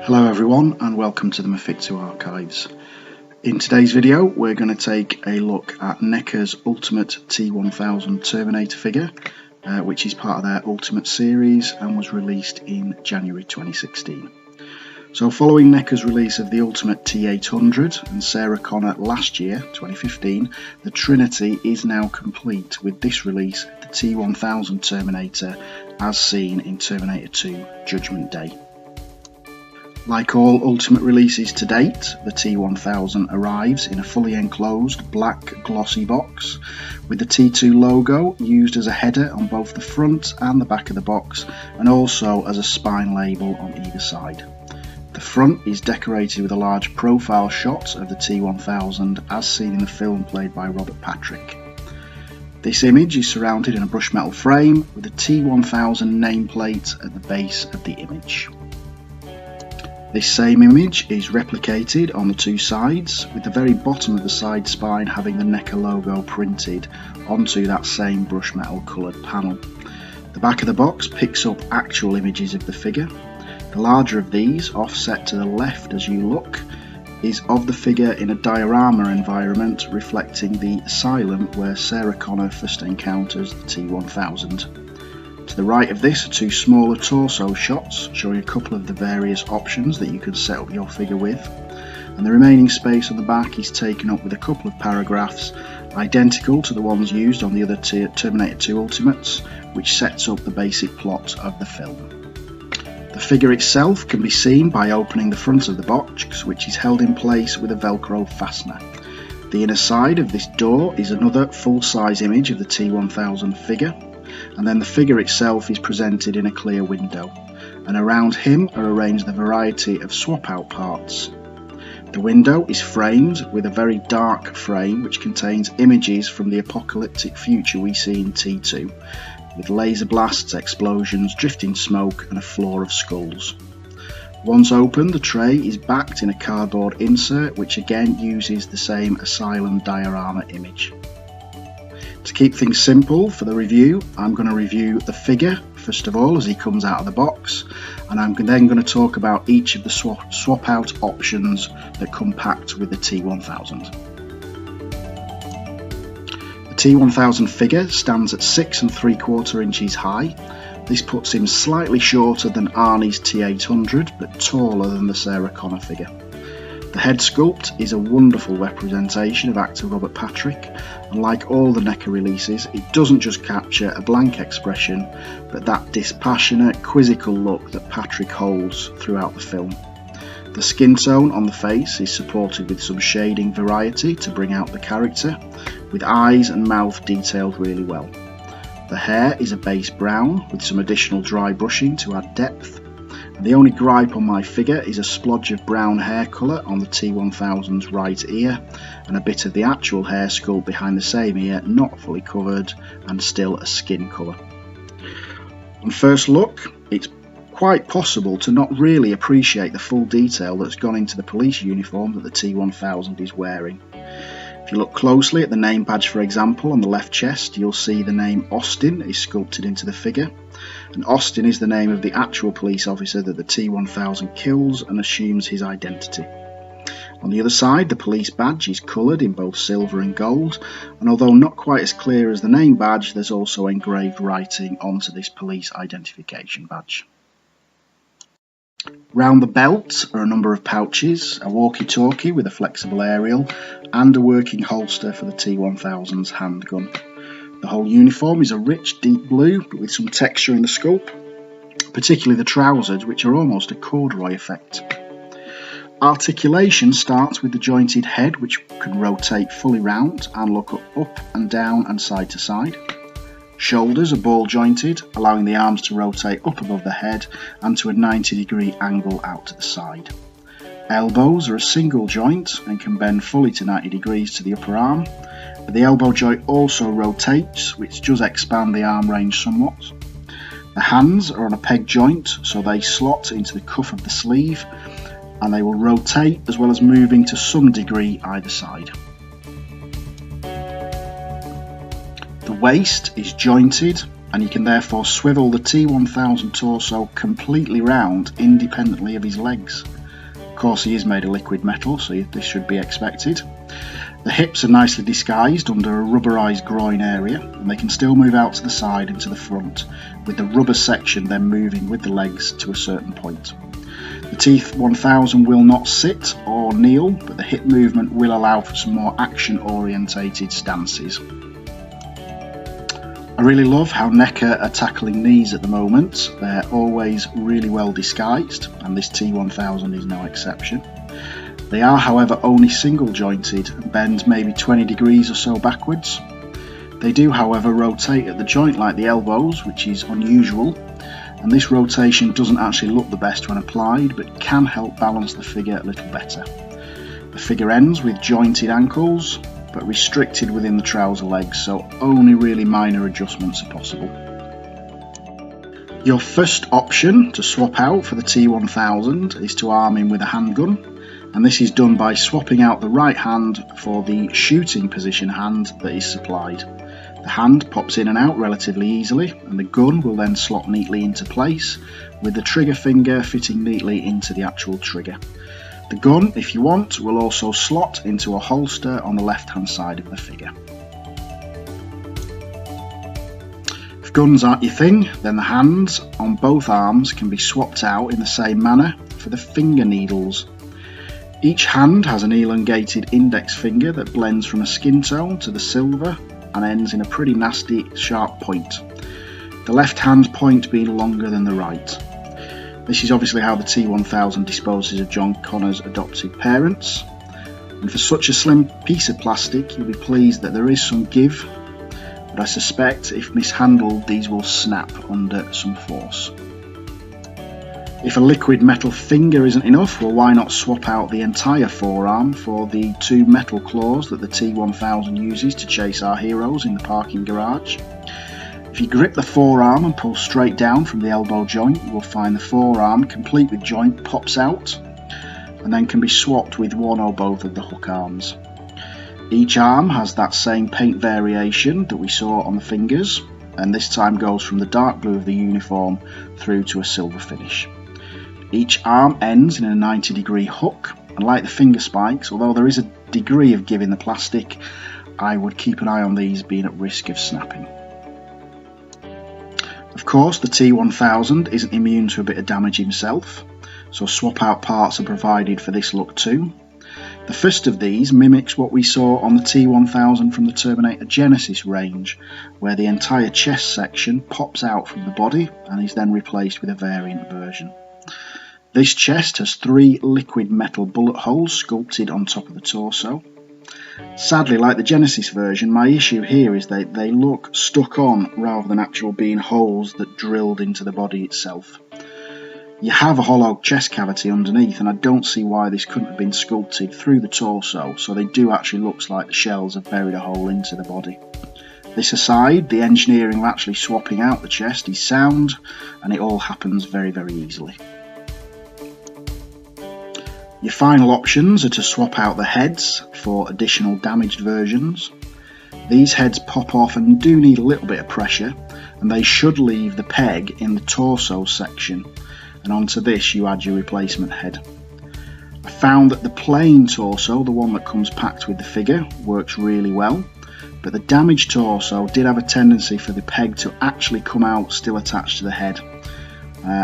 Hello everyone and welcome to the Mafitsu Archives. In today's video we're going to take a look at NECA's Ultimate T1000 Terminator figure, which is part of their Ultimate series and was released in January 2016. So following NECA's release of the Ultimate T800 and Sarah Connor last year, 2015, the Trinity is now complete with this release of the T1000 Terminator as seen in Terminator 2 Judgment Day. Like all Ultimate releases to date, the T1000 arrives in a fully enclosed black glossy box with the T2 logo used as a header on both the front and the back of the box, and also as a spine label on either side. The front is decorated with a large profile shot of the T1000 as seen in the film played by Robert Patrick. This image is surrounded in a brushed metal frame with the T1000 nameplate at the base of the image. This same image is replicated on the two sides, with the very bottom of the side spine having the NECA logo printed onto that same brush metal coloured panel. The back of the box picks up actual images of the figure. The larger of these, offset to the left as you look, is of the figure in a diorama environment reflecting the asylum where Sarah Connor first encounters the T1000. To the right of this are two smaller torso shots showing a couple of the various options that you can set up your figure with, and the remaining space on the back is taken up with a couple of paragraphs identical to the ones used on the other Terminator 2 Ultimates, which sets up the basic plot of the film. The figure itself can be seen by opening the front of the box, which is held in place with a Velcro fastener. The inner side of this door is another full-size image of the T1000 figure, and then the figure itself is presented in a clear window, and around him are arranged a variety of swap-out parts. The window is framed with a very dark frame which contains images from the apocalyptic future we see in T2, with laser blasts, explosions, drifting smoke and a floor of skulls. Once opened, the tray is backed in a cardboard insert which again uses the same asylum diorama image. To keep things simple for the review, I'm going to review the figure first of all as he comes out of the box, and I'm then going to talk about each of the swap out options that come packed with the T1000. The T1000 figure stands at 6 3/4 inches high. This puts him slightly shorter than Arnie's T800 but taller than the Sarah Connor figure. The head sculpt is a wonderful representation of actor Robert Patrick, and like all the NECA releases, it doesn't just capture a blank expression, but that dispassionate, quizzical look that Patrick holds throughout the film. The skin tone on the face is supported with some shading variety to bring out the character, with eyes and mouth detailed really well. The hair is a base brown with some additional dry brushing to add depth. And the only gripe on my figure is a splodge of brown hair colour on the T1000's right ear, and a bit of the actual hair sculpt behind the same ear not fully covered and still a skin colour. On first look, it's quite possible to not really appreciate the full detail that's gone into the police uniform that the T1000 is wearing. If you look closely at the name badge, for example, on the left chest, you'll see the name Austin is sculpted into the figure, and Austin is the name of the actual police officer that the T1000 kills and assumes his identity. On the other side, the police badge is coloured in both silver and gold, and although not quite as clear as the name badge, there's also engraved writing onto this police identification badge. Round the belt are a number of pouches, a walkie-talkie with a flexible aerial, and a working holster for the T1000's handgun. The whole uniform is a rich deep blue but with some texture in the sculpt, particularly the trousers, which are almost a corduroy effect. Articulation starts with the jointed head, which can rotate fully round and look up and down and side to side. Shoulders are ball jointed, allowing the arms to rotate up above the head and to a 90-degree angle out to the side. Elbows are a single joint and can bend fully to 90 degrees to the upper arm, but the elbow joint also rotates, which does expand the arm range somewhat. The hands are on a peg joint, so they slot into the cuff of the sleeve, and they will rotate as well as moving to some degree either side. The waist is jointed and you can therefore swivel the T1000 torso completely round independently of his legs. Of course, he is made of liquid metal, so this should be expected. The hips are nicely disguised under a rubberized groin area, and they can still move out to the side and to the front, with the rubber section then moving with the legs to a certain point. The T1000 will not sit or kneel, but the hip movement will allow for some more action-orientated stances. I really love how NECA are tackling these at the moment. They're always really well disguised, and this T1000 is no exception. They are, however, only single jointed and bend maybe 20 degrees or so backwards. They do, however, rotate at the joint like the elbows, which is unusual, and this rotation doesn't actually look the best when applied, but can help balance the figure a little better. The figure ends with jointed ankles, but restricted within the trouser legs, so only really minor adjustments are possible. Your first option to swap out for the T1000 is to arm him with a handgun, and this is done by swapping out the right hand for the shooting position hand that is supplied. The hand pops in and out relatively easily, and the gun will then slot neatly into place, with the trigger finger fitting neatly into the actual trigger. The gun, if you want, will also slot into a holster on the left hand side of the figure. If guns aren't your thing, then the hands on both arms can be swapped out in the same manner for the finger needles. Each hand has an elongated index finger that blends from a skin tone to the silver and ends in a pretty nasty sharp point, the left hand point being longer than the right. This is obviously how the T1000 disposes of John Connor's adopted parents, and for such a slim piece of plastic you'll be pleased that there is some give, but I suspect if mishandled these will snap under some force. If a liquid metal finger isn't enough, well, why not swap out the entire forearm for the two metal claws that the T1000 uses to chase our heroes in the parking garage. If you grip the forearm and pull straight down from the elbow joint, you will find the forearm, complete with joint, pops out and then can be swapped with one or both of the hook arms. Each arm has that same paint variation that we saw on the fingers, and this time goes from the dark blue of the uniform through to a silver finish. Each arm ends in a 90-degree hook, and like the finger spikes, although there is a degree of give in the plastic, I would keep an eye on these being at risk of snapping. Of course, the T1000 isn't immune to a bit of damage himself, so swap out parts are provided for this look too. The first of these mimics what we saw on the T1000 from the Terminator Genesis range, where the entire chest section pops out from the body and is then replaced with a variant version. This chest has 3 liquid metal bullet holes sculpted on top of the torso. Sadly, like the Genesis version, my issue here is that they look stuck on rather than actual being holes that drilled into the body itself. You have a hollow chest cavity underneath, and I don't see why this couldn't have been sculpted through the torso, so they do actually look like the shells have buried a hole into the body. This aside, the engineering of actually swapping out the chest is sound, and it all happens very, very easily. Your final options are to swap out the heads for additional damaged versions. These heads pop off and do need a little bit of pressure, and they should leave the peg in the torso section, and onto this you add your replacement head. I found that the plain torso, the one that comes packed with the figure, works really well, but the damaged torso did have a tendency for the peg to actually come out still attached to the head.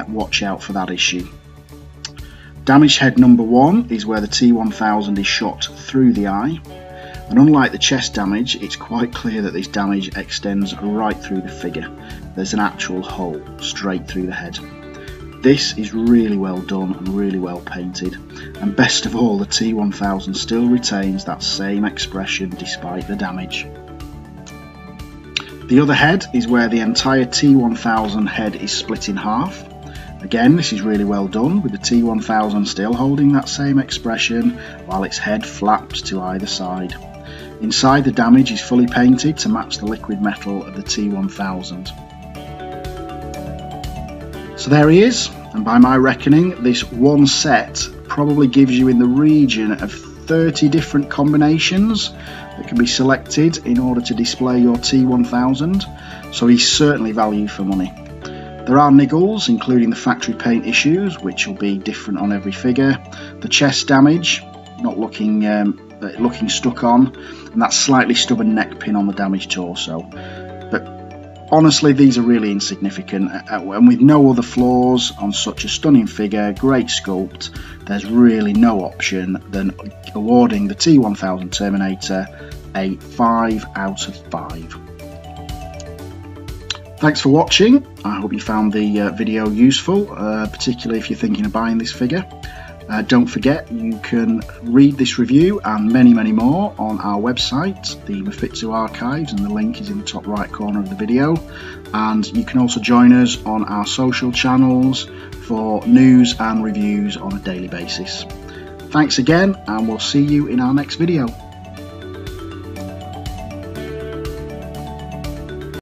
Watch out for that issue. Damaged head number 1 is where the T1000 is shot through the eye, and unlike the chest damage, it's quite clear that this damage extends right through the figure. There's an actual hole straight through the head. This is really well done and really well painted, and best of all, the T1000 still retains that same expression despite the damage. The other head is where the entire T1000 head is split in half. Again, this is really well done, with the T1000 still holding that same expression while its head flaps to either side. Inside, the damage is fully painted to match the liquid metal of the T1000. So there he is, and by my reckoning, this one set probably gives you in the region of 30 different combinations that can be selected in order to display your T1000. so he's certainly value for money. There are niggles, including the factory paint issues, which will be different on every figure, the chest damage, not looking stuck on, and that slightly stubborn neck pin on the damaged torso. But honestly, these are really insignificant, and with no other flaws on such a stunning figure, great sculpt, there's really no option than awarding the T1000 Terminator a 5 out of 5. Thanks for watching. I hope you found the video useful, particularly if you're thinking of buying this figure. Don't forget, you can read this review and many more on our website, the Mafitsu Archives, and the link is in the top right corner of the video. And you can also join us on our social channels for news and reviews on a daily basis. Thanks again, and we'll see you in our next video.